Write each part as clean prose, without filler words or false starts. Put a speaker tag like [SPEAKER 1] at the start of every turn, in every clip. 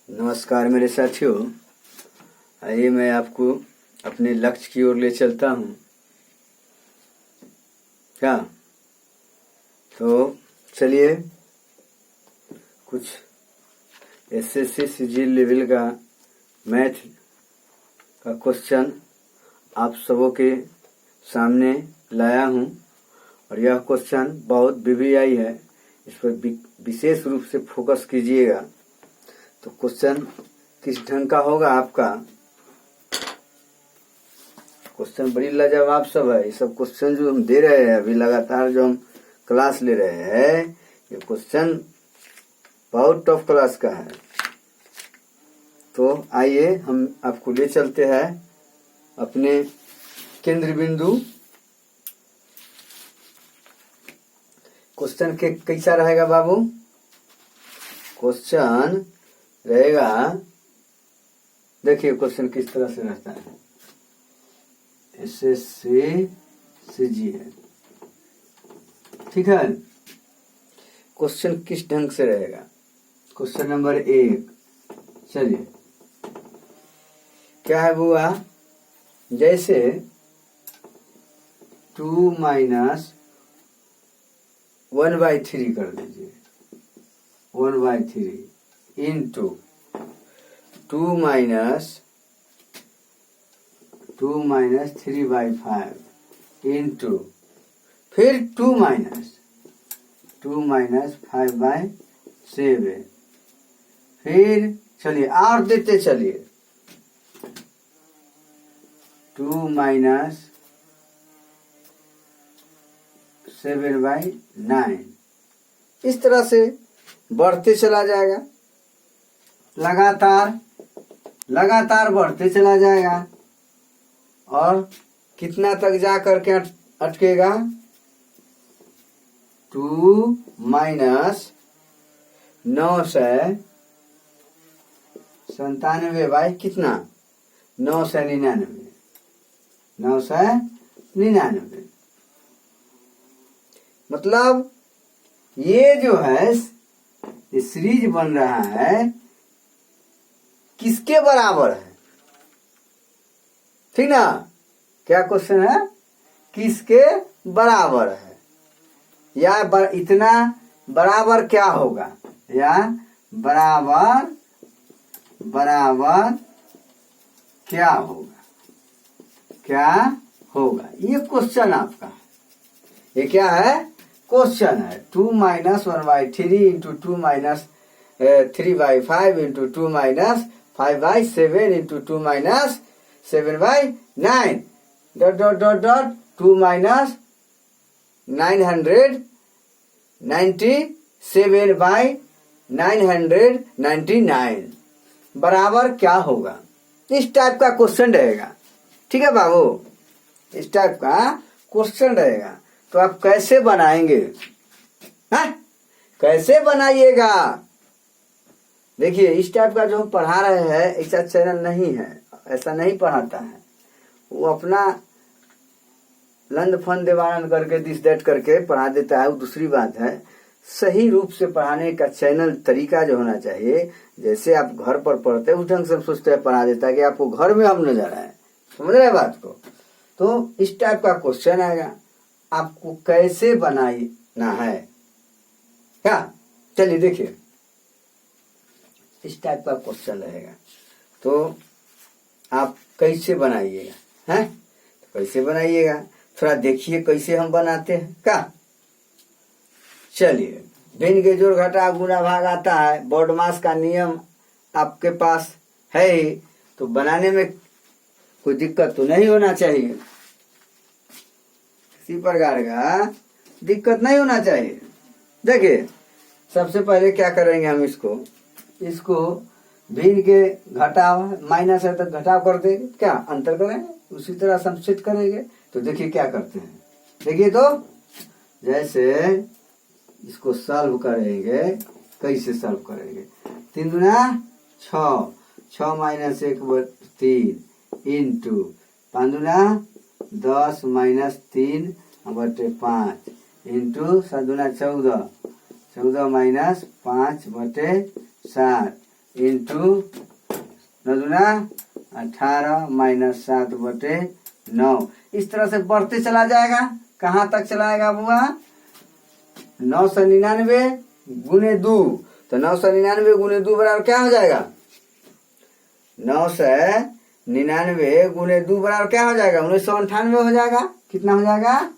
[SPEAKER 1] नमस्कार मेरे साथियों। आइए मैं आपको अपने लक्ष्य की ओर ले चलता हूँ। क्या तो चलिए कुछ एसएससी सीजी लेवल का मैथ का क्वेश्चन आप सबों के सामने लाया हूँ और यह क्वेश्चन बहुत वीवीआई है। इस पर विशेष रूप से फोकस कीजिएगा। तो क्वेश्चन किस ढंग का होगा आपका? क्वेश्चन बड़ी लाजवाब सब है। ये सब क्वेश्चन जो हम दे रहे हैं अभी लगातार जो हम क्लास ले रहे हैं, ये क्वेश्चन बहुत टफ क्लास का है। तो आइए हम आपको ले चलते हैं अपने केंद्र बिंदु। क्वेश्चन के कैसा रहेगा बाबू? क्वेश्चन रहेगा, देखिए क्वेश्चन किस तरह से रहता है। एसएससी सीजी है, ठीक है। क्वेश्चन किस ढंग से रहेगा? क्वेश्चन नंबर 1, चलिए क्या है बुआ? जैसे 2 माइनस 1/3 कर दीजिए। 1/3 इंटू 2 माइनस 3/5 इंटू फिर 2 माइनस 5/7। फिर चलिए और देते चलिए 2 माइनस 7/9। इस तरह से बढ़ते चला जाएगा, लगातार बढ़ते चला जाएगा और कितना तक जा करके अटकेगा? 2 माइनस 997 बाई कितना? 999। मतलब ये जो है ये सीरीज बन रहा है किसके बराबर है? ठीक ना? क्या क्वेश्चन है? किसके बराबर है या इतना बराबर क्या होगा या बराबर क्या होगा? ये क्वेश्चन आपका है। ये क्या है? क्वेश्चन है। 2 minus 1/3 into 2 minus 3/5 into 2 minus 5/7 into 2 minus 7/9 2 minus 997/999 बराबर क्या होगा? इस टाइप का क्वेश्चन रहेगा। ठीक है बाबू, इस टाइप का क्वेश्चन रहेगा। तो आप कैसे बनाएंगे? कैसे बनाइएगा? देखिए इस टाइप का जो हम पढ़ा रहे हैं ऐसा चैनल नहीं है, ऐसा नहीं पढ़ाता है। वो अपना लंद फन देवानंद करके दिस दैट करके पढ़ा देता है, वो दूसरी बात है। सही रूप से पढ़ाने का चैनल तरीका जो होना चाहिए, जैसे आप घर पर पढ़ते हैं उस ढंग से हम सोचते हैं पढ़ा देता है कि आपको घर में हम नजर आए। समझ रहे बात को? तो इस टाइप का क्वेश्चन आएगा, आपको कैसे बनाना है क्या? चलिए देखिए इस टाइप का क्वेश्चन रहेगा तो आप कैसे बनाइएगा? हैं तो कैसे बनाइएगा थोड़ा देखिए कैसे हम बनाते हैं क्या। चलिए भिन्न के जोड़ घटा गुना भाग आता है, बॉडमास का नियम आपके पास है ही, तो बनाने में कोई दिक्कत तो नहीं होना चाहिए, किसी प्रकार का दिक्कत नहीं होना चाहिए। देखिए सबसे पहले क्या करेंगे हम इसको भिन्न के घटाव माइनस है तो घटाव कर देंगे, क्या अंतर करेंगे, उसी तरह संक्षिप्त करेंगे। तो देखिए क्या करते हैं, देखिए तो जैसे इसको सॉल्व करेंगे, कैसे सॉल्व करेंगे? 3 दूना 6, 6 माइनस 1/3 इंटू 5 दूना 10 माइनस 3/5 इंटू 7 दूना 14, 14 माइनस 5/7 इंटू 9 दूना 18 माइनस 7/9। इस तरह से बढ़ते चला जाएगा। कहाँ तक चलाएगा बुआ? 999 गुने 2, तो 999 गुने 2 बराबर क्या हो जाएगा? 999 गुने 2 बराबर क्या हो जाएगा? 1998 हो जाएगा। कितना हो जाएगा?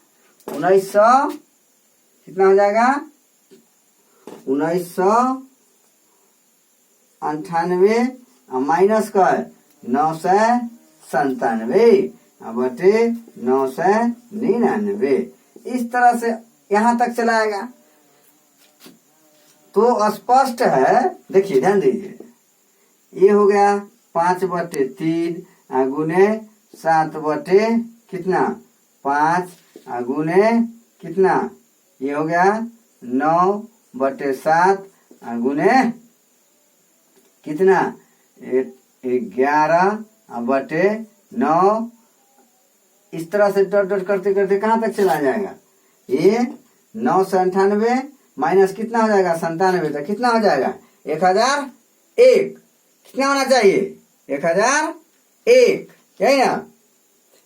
[SPEAKER 1] 1900 कितना हो जाएगा? 1998 माइनस का 997 बटे 999। इस तरह से यहां तक चलाएगा। तो स्पष्ट है, देखिए ध्यान दीजिए, ये हो गया 5/3 गुने 7 कितना 5 गुने कितना, ये हो गया 9/7 गुने कितना 11/9। इस तरह से डॉट डॉट करते करते कहां तक चला जाएगा? ये 998 माइनस कितना हो जाएगा? 97। तो कितना हो जाएगा? 1001। कितना होना चाहिए? 1001, यही ना?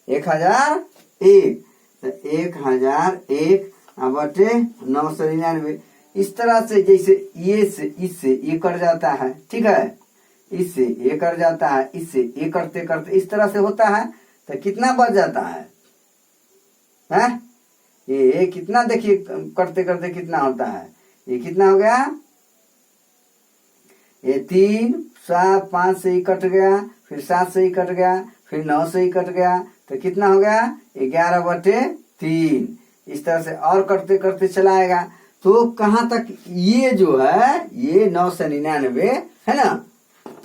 [SPEAKER 1] 1001, तो 1001 बटे 999। इस तरह से जैसे ये से इससे ये कट जाता है, ठीक है, इससे ये कट जाता है, इससे ये करते करते इस तरह से होता है, तो कितना बच जाता है? हैं? ये कितना देखिए करते करते कितना होता है? ये कितना हो गया? ये 3 7 5 से ही कट गया, फिर 7 से ही कट गया, फिर 9 से ही कट गया, तो कितना हो गया? 11/3। इस तरह से और करते करते चलाएगा। तो कहां तक? ये जो है ये 999 है ना,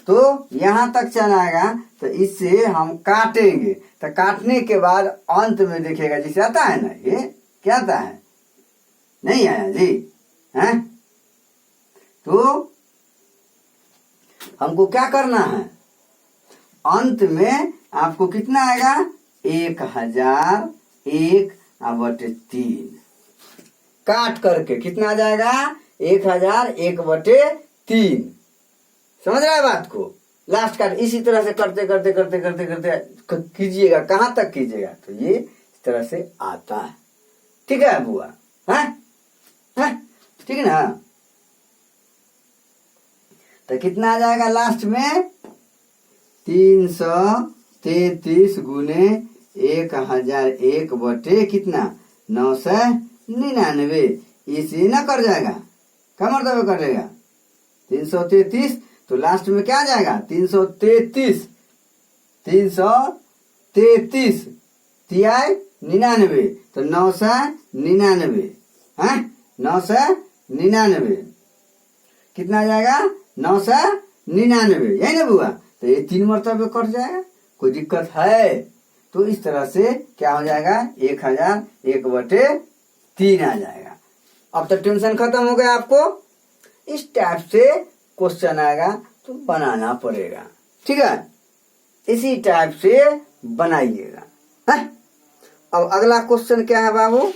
[SPEAKER 1] तो यहां तक चलाएगा। तो इससे हम काटेंगे, तो काटने के बाद अंत में देखिएगा जैसे आता है ना, ये क्या आता है? नहीं आया जी, हैं? तो हमको क्या करना है? अंत में आपको कितना आएगा? 1001/3 काट करके कितना आ जाएगा? 1001/3। समझ रहा है बात को? लास्ट काट इसी तरह से करते करते करते करते करते कीजिएगा। कहां तक कीजिएगा? तो ये इस तरह से आता है। ठीक है बुआ? है ठीक है ना? तो कितना आ जाएगा लास्ट में? 333 गुने 1001 बटे कितना 999। इसे ना कर जाएगा, क्या मतलब कटेगा? 333, तो लास्ट में क्या आ जाएगा? 333 तिहाई 99, तो 999 है, 999 कितना आ जाएगा? 999, यही ना बुआ? तो ये 3 मरतबे कट जाएगा। कोई दिक्कत है? तो इस तरह से क्या हो जाएगा? 1001/3 आ जाएगा। अब तो टेंशन खत्म हो गया आपको। इस टाइप से क्वेश्चन आएगा तो बनाना पड़ेगा, ठीक है? इसी टाइप से बनाइएगा। अब अगला क्वेश्चन क्या है बाबू?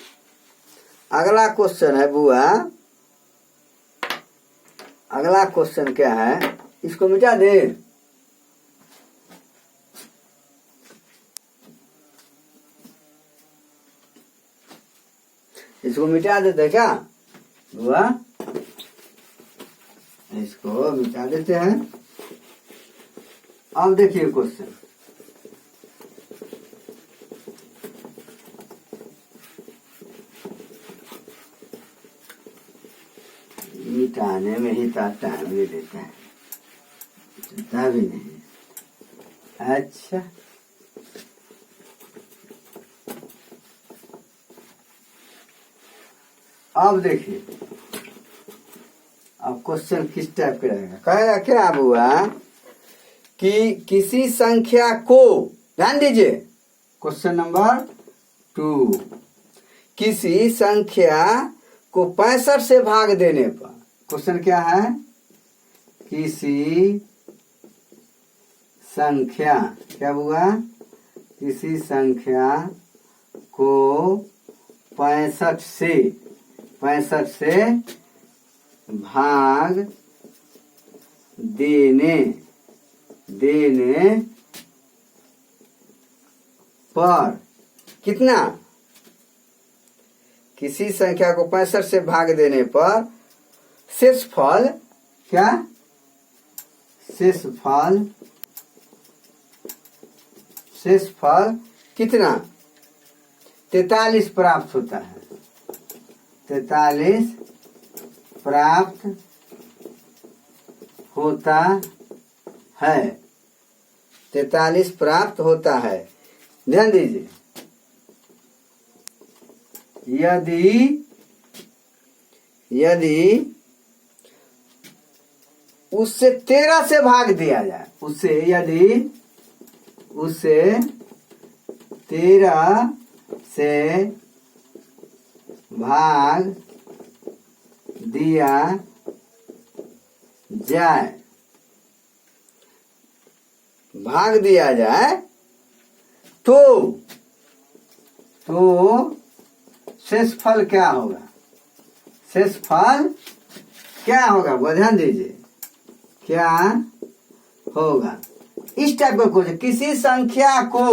[SPEAKER 1] अगला क्वेश्चन है बुआ, अगला क्वेश्चन क्या है? इसको मिटा दे। इसको मिटा देते क्या बुआ? इसको मिटा देते हैं। अब देखिए क्वेश्चन, मिटाने में ही टाइम ले लेता है, मिटता भी नहीं। अच्छा, अब देखिए, अब क्वेश्चन किस टाइप का रहेगा? कहेगा क्या हुआ कि किसी संख्या को, ध्यान दीजिए, क्वेश्चन नंबर 2, किसी संख्या को 65 से भाग देने पर, क्वेश्चन क्या है? किसी संख्या, क्या हुआ? किसी संख्या को 65 से भाग देने पर कितना, किसी संख्या को 65 से भाग देने पर शेषफल क्या, शेषफल कितना 43 प्राप्त होता है। 43 प्राप्त होता है। 43 प्राप्त होता है। ध्यान दीजिए, यदि उससे 13 से भाग दिया जाए, यदि उससे 13 से भाग दिया जाए, तो शेषफल क्या होगा, वो ध्यान दीजिए क्या होगा। इस टाइप का क्वेश्चन, किसी संख्या को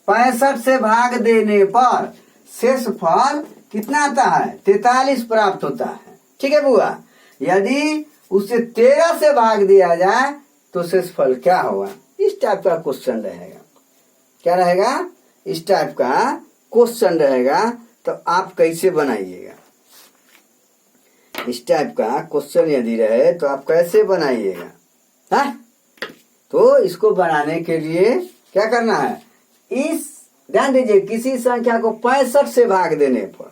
[SPEAKER 1] 65 से भाग देने पर शेषफल कितना आता है, 43 प्राप्त होता है। ठीक है बुआ, यदि उसे 13 से भाग दिया जाए तो शेषफल क्या होगा। इस टाइप का क्वेश्चन रहेगा। क्या रहेगा, इस टाइप का क्वेश्चन रहेगा। तो आप कैसे बनाइएगा, इस टाइप का क्वेश्चन यदि रहे तो आप कैसे बनाइएगा। हाँ, तो इसको बनाने के लिए क्या करना है, इस ध्यान दीजिए, किसी संख्या को 65 से भाग देने पर,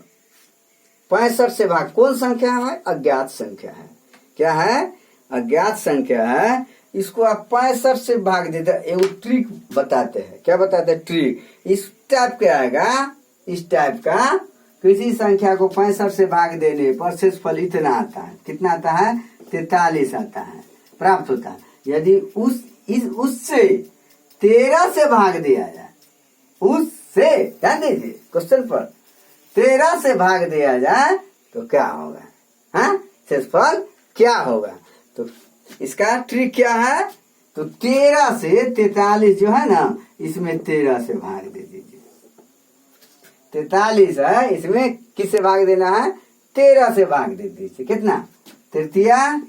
[SPEAKER 1] 65 से भाग, कौन संख्या है, अज्ञात संख्या है। क्या है, अज्ञात संख्या है। इसको आप 65 से भाग देते, एक ट्रिक बताते हैं। क्या बताते हैं, ट्रिक इस टाइप का आएगा। इस टाइप का किसी संख्या को 65 से भाग देने पर शेषफल इतना आता है। कितना आता है, 43 आता है, प्राप्त होता है। यदि उससे 13 से भाग दिया जाए, उससे ध्यान दीजिए क्वेश्चन पर, 13 से भाग दिया जाए तो क्या होगा, हाँ, शेषफल क्या होगा। तो इसका ट्रिक क्या है, तो 13 से 43 जो है ना, इसमें 13 से भाग दे दीजिए। 43 है, इसमें किससे भाग देना है, 13 से भाग दे दीजिए। कितना, 3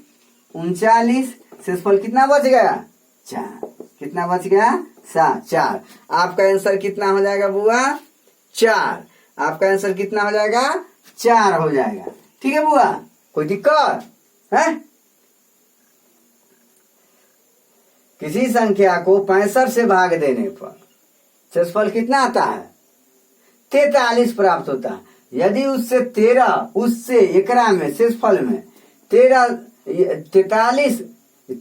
[SPEAKER 1] 39, शेषफल कितना बच गया, 4। कितना बच गया, 4। आपका आंसर कितना हो जाएगा बुआ, 4। आपका आंसर कितना हो जाएगा, 4 हो जाएगा। ठीक है बुआ, कोई दिक्कत है। किसी संख्या को 65 से भाग देने पर शेषफल कितना आता है, 43 प्राप्त होता है। यदि उससे एकरा में शेषफल में 43,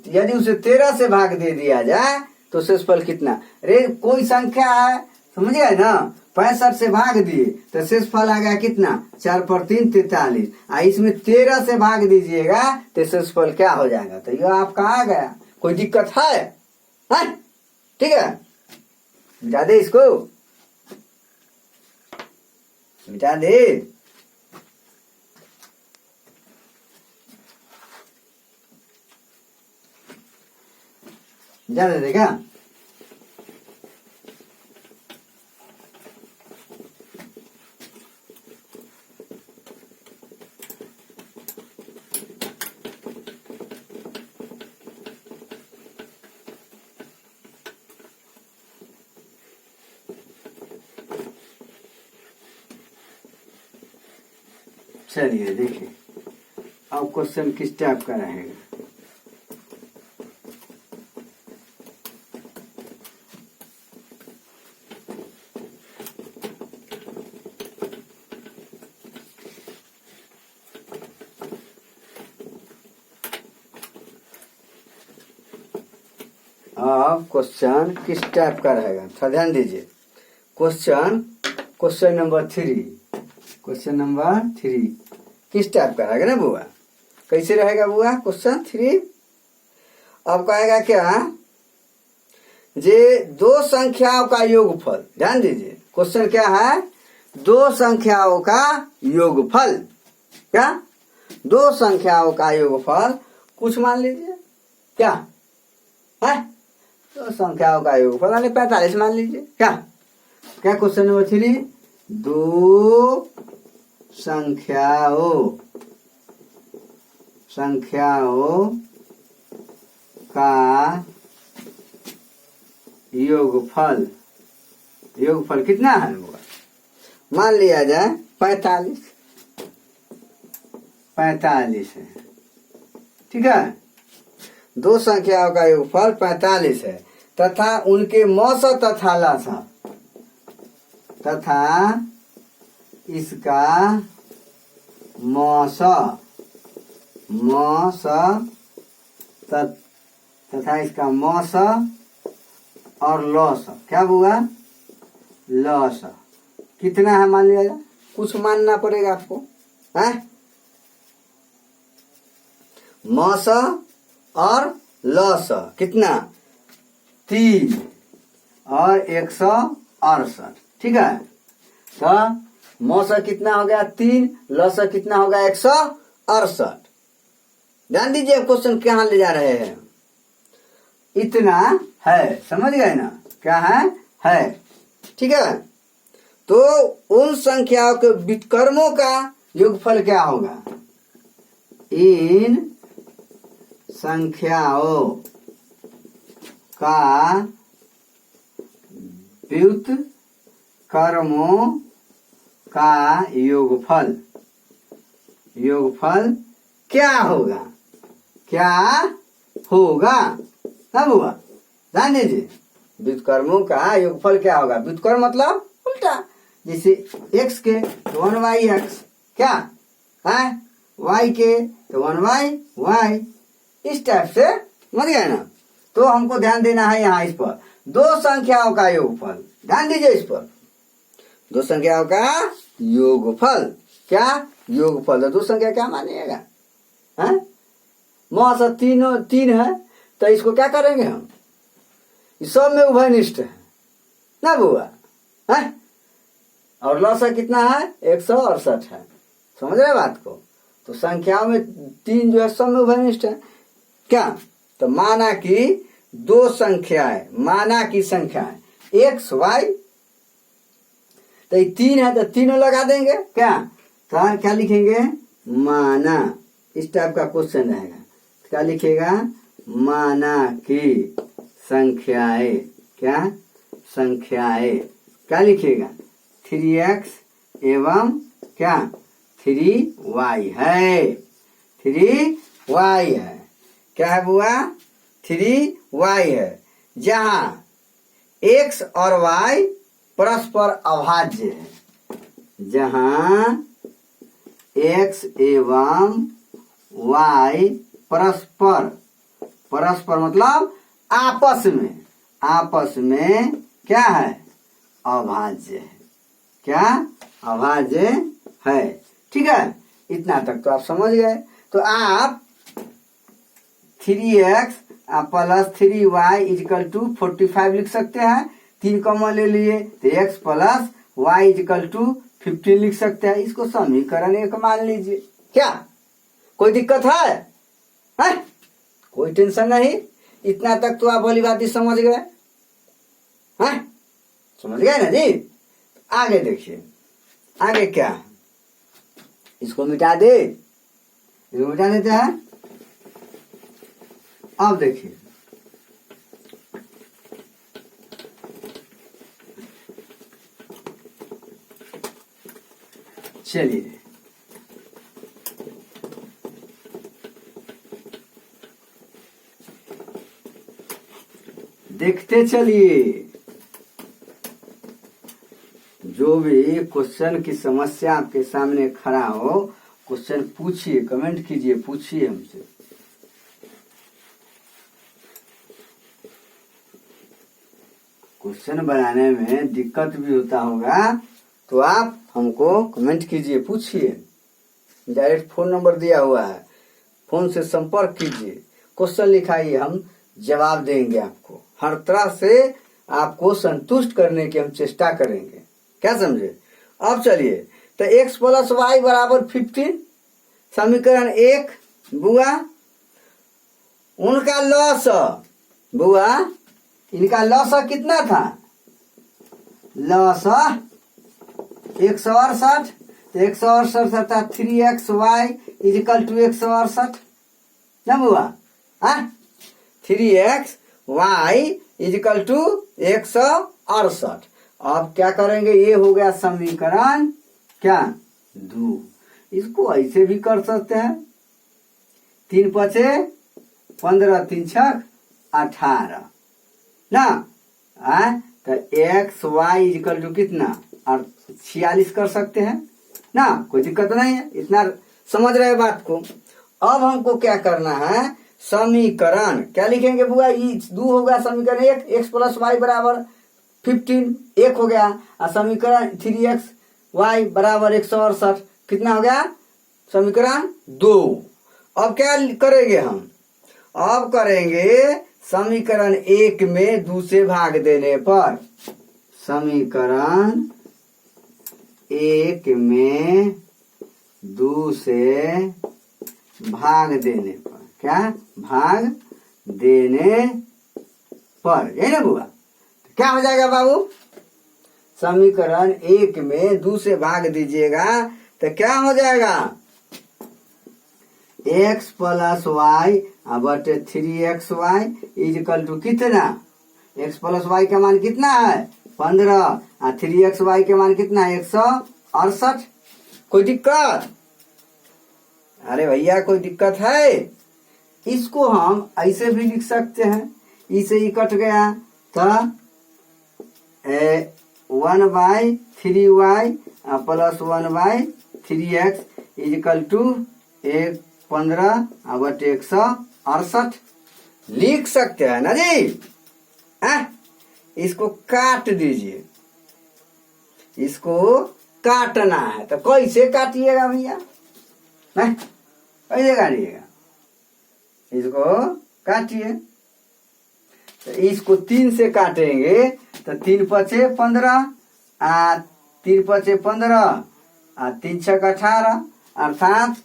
[SPEAKER 1] यदि उसे 13 से भाग दे दिया जाए तो शेषफल कितना, रे कोई संख्या है, समझ गए ना, 65 से भाग दिए तो शेषफल आ गया कितना, 4 पर 3 43। इसमें 13 से भाग दीजिएगा तो शेषफल क्या हो जाएगा, तो यह आपका आ गया। कोई दिक्कत है, ठीक है, मिटा दे इसको, मिटा दे। जाने देगा। चलिए देखिए, अब क्वेश्चन किस टाइप का रहेगा। अब क्वेश्चन किस टाइप का रहेगा, थोड़ा ध्यान दीजिए। क्वेश्चन नंबर 3, क्वेश्चन नंबर 3 किस टाइप का रहेगा ना बुआ, कैसे रहेगा बुआ क्वेश्चन 3। अब कहेगा क्या, जे दो संख्याओं का योगफल, ध्यान दीजिए क्वेश्चन क्या है, दो संख्याओं का योगफल, क्या, दो संख्याओं का योगफल कुछ मान लीजिए, क्या है? तो संख्याओं का योगफल यानी 45 मान लीजिए। क्या क्या क्वेश्चन नंबर 3, दो संख्याओं का योगफल कितना है? मान लिया जाए 45 है। ठीक है, दो संख्याओं का योगफल 45 है तथा उनके मौस तथा लसा तथा इसका मौस तथा इसका मौस और लॉस क्या हुआ? लॉस कितना है? मान लिया जाए, कुछ मानना पड़ेगा आपको है। मौस और लॉस कितना? 3 और 168। ठीक है, तो मौसा कितना हो गया? 3, लौसा कितना होगा? 168। ध्यान दीजिए क्वेश्चन कहाँ ले जा रहे हैं। इतना है, समझ गए ना? क्या है। ठीक है, तो उन संख्याओं के व्युत्क्रमों का योगफल क्या होगा? इन संख्याओं का व्युत्क्रमों का योगफल क्या होगा? ना हुआ? ध्यान दीजिए, व्युत्क्रमों का योगफल क्या होगा? व्युत्क्रम मतलब उल्टा, जैसे x के तो 1y(x), क्या है? y के तो 1y(y), इस टाइप से समझ गए ना? तो हमको ध्यान देना है यहाँ इस पर, दो संख्याओं का योगफल। ध्यान दीजिए इस पर, दो संख्याओं का योगफल। क्या योगफल? दो संख्या क्या मानिएगा? मौसा 3 है तो इसको क्या करेंगे हम? इस सब में उभयनिष्ठ है ना बुआ है? और लौसा कितना है? 168 है। समझ रहे बात को? तो संख्याओं में 3 जो है सब में उभयनिष्ठ है। क्या? तो माना कि दो संख्याएं, x y, तो 3 है तो तीनों लगा देंगे। क्या? तो क्या लिखेंगे? माना, इस टाइप का क्वेश्चन रहेगा। क्या लिखेगा? माना कि संख्याएं, क्या संख्याएं, क्या लिखेगा? 3x एवं क्या 3y है। 3y है, क्या है बुआ? 3y है, जहां x और y परस्पर अभाज्य है। जहां x एवं y परस्पर मतलब आपस में क्या है? अभाज्य है। क्या? अभाज्य है। ठीक है, इतना तक तो आप समझ गए। तो आप 3x plus 3y equal to 45 लिख सकते हैं। 3 कॉमन ले लिए तो x plus y equal to 15 लिख सकते हैं। इसको समीकरण 1 मान लीजिए। क्या कोई दिक्कत है? कोई टेंशन नहीं। इतना तक तो आप भली बात ही समझ गए हैं? समझ गए ना जी? आगे देखिए, आगे क्या है? इसको मिटा दे, इसको मिटा देते हैं। अब देखिए, चलिए देखते चलिए। जो भी क्वेश्चन की समस्या आपके सामने खड़ा हो, क्वेश्चन पूछिए, कमेंट कीजिए, पूछिए हमसे। क्वेश्चन बनाने में दिक्कत भी होता होगा तो आप हमको कमेंट कीजिए, पूछिए। डायरेक्ट फोन नंबर दिया हुआ है, फोन से संपर्क कीजिए, क्वेश्चन लिखाइए, हम जवाब देंगे आपको। हर तरह से आपको संतुष्ट करने की हम चेष्टा करेंगे। क्या समझे? अब चलिए, तो x प्लस वाई बराबर 15, समीकरण 1 बुआ उनका लॉस बुआ, इनका लॉस कितना था? लॉस 168। 168 था 3xy इजिकल टू 168 ना बुआ? 3xy is equal to 168। अब क्या करेंगे, ये हो गया समीकरण क्या 2। इसको ऐसे भी कर सकते हैं, 3 पचे 15, 3 छक 18 ना। तो एक्स वाई इजिकल टू कितना और 46 कर सकते हैं ना, कोई दिक्कत नहीं है। इतना समझ रहे बात को। अब हमको क्या करना है, समीकरण क्या लिखेंगे बुआ? ये 2 हो गया समीकरण 1, एक्स प्लस वाई बराबर 15 1 हो गया, और समीकरण 3xy बराबर 168 कितना हो गया? समीकरण 2। अब क्या करेंगे हम? अब करेंगे समीकरण 1 में 2 से भाग देने पर, समीकरण 1 में 2 से भाग देने पर, क्या भाग देने पर, यही ना बुआ? क्या हो जाएगा बाबू? समीकरण 1 में 2 से भाग दीजिएगा तो क्या हो जाएगा? x प्लस वाई बटे 3xy इजिकल टू कितना? x प्लस वाई का मान कितना है? 15, और 3xy के मान कितना है? 168। कोई दिक्कत? अरे भैया कोई दिक्कत है? इसको हम ऐसे भी लिख सकते हैं, इसे ही कट गया तो 1/3y plus 1/3x is equal to 15 बटे 168 लिख सकते हैं ना जी। इसको काट दीजिए, इसको काटना है तो कैसे काटिएगा भैया? कैसे काटिएगा? इसको काटिए, तो इसको 3 से काटेंगे तो 3 पचे 15, 3 पचे 15, 3 छक 18, अर्थात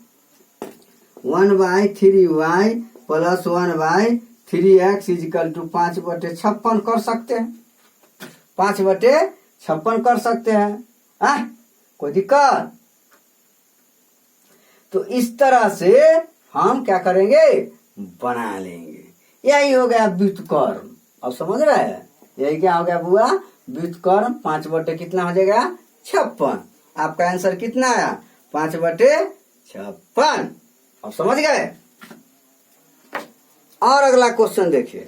[SPEAKER 1] 1/3y plus 1/3x is equal to 5/56 कर सकते हैं। 5/56 कर सकते हैं। कोई दिक्कत? तो इस तरह से हम क्या करेंगे, बना लेंगे। यही हो गया व्युत्क्रम। अब समझ रहे हैं? यही क्या हो गया बुआ? व्युत्क्रम। 5 कितना हो जाएगा? 56। आपका आंसर कितना आया? 5/56। अब समझ गए? और अगला क्वेश्चन देखिए।